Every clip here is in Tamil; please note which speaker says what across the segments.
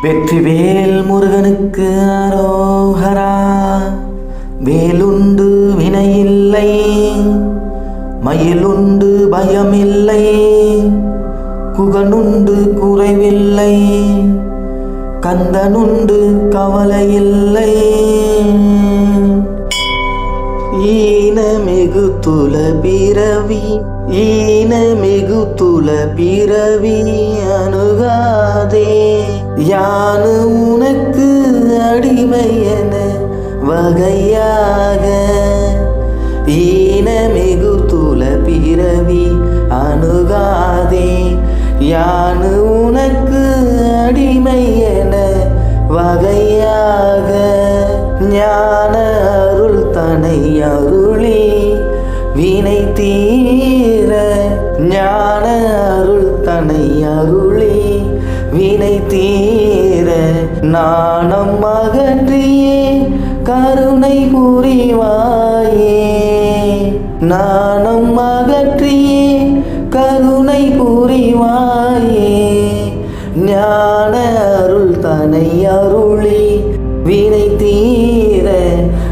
Speaker 1: வெற்றிவேல் முருகனுக்கு அரோகரா. வேலுண்டு வினையில்லை, மயிலுண்டு பயமில்லை, குகனுண்டு குறைவில்லை, கந்தனுண்டு கவலையில்லை. ஈனமிகு துல பிறவி, ஈனமிகு துல பிறவி அணுகாதே. யானு உனக்கு அடிமையென வகையாக. ஈனமிகு துல பிறவி அணுகாதே. யானு உனக்கு அடிமையென வகையாக. ஞான அருள் தனை அருளி வினை தீர. ஞான அருள் தனை அருளி வினை தீர. நாணம் அகற்றியே கருணை புரிவாயே. நாணம் அகற்றியே கருணை புரிவாயே. ஞான அருள் தனை அருளி வினை தீர.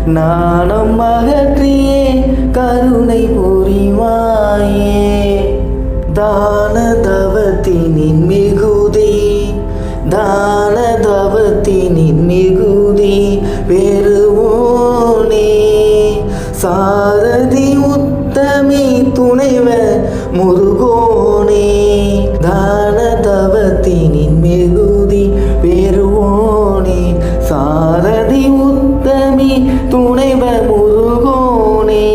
Speaker 1: நாணம் அகற்றியே கருணை புரிவாயே. தான தவத்தினின் மிகுதி, தான தவத்தினின் மிகுதி பெறுவோனே. சாரதி உத்தமி துணைவ முருகோனே. தான தவத்தினின் மிகுதி பெறுவோனே. சாரதி உத்தமி துணைவ முருகோனே.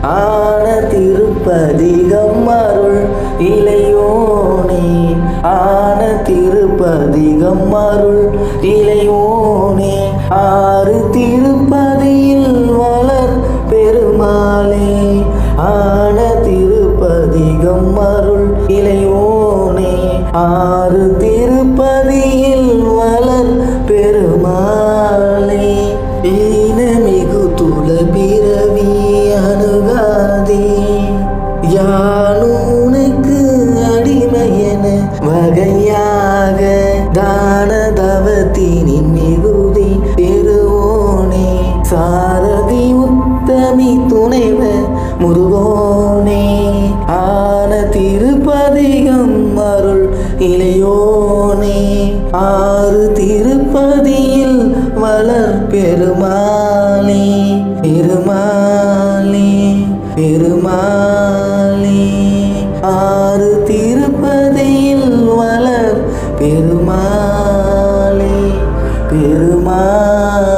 Speaker 1: ஆன திருப்பதிகம் அருள் இளையோனே. ஆன திருப்பதிகம் அருள் இளையோனே. ஆறு திருப்பதியில் வளர் பெருமாளே. ஆன திருப்பதிகம் அருள் இளையோனே. ஆறு திருப்பதியில் வளர் பெருமாளே. ஈனமிகு துல பிறவி அணுகாதே. யானு உனக்கு அடிமையென வகையாக. தான தவத்தினின் மிகுதி பெறுவோனே. சாரதி உத்தமி துணைவ முருகோனே. ஆன திருப்பதிகம் அருள் இளையோனே. ஆறு திருப்பதியில் வளர் பெருமாளே. பெருமாளே பெருமாளே. ஆறு திருப்பதியில் வளர் பெருமாளே. பெருமாளே.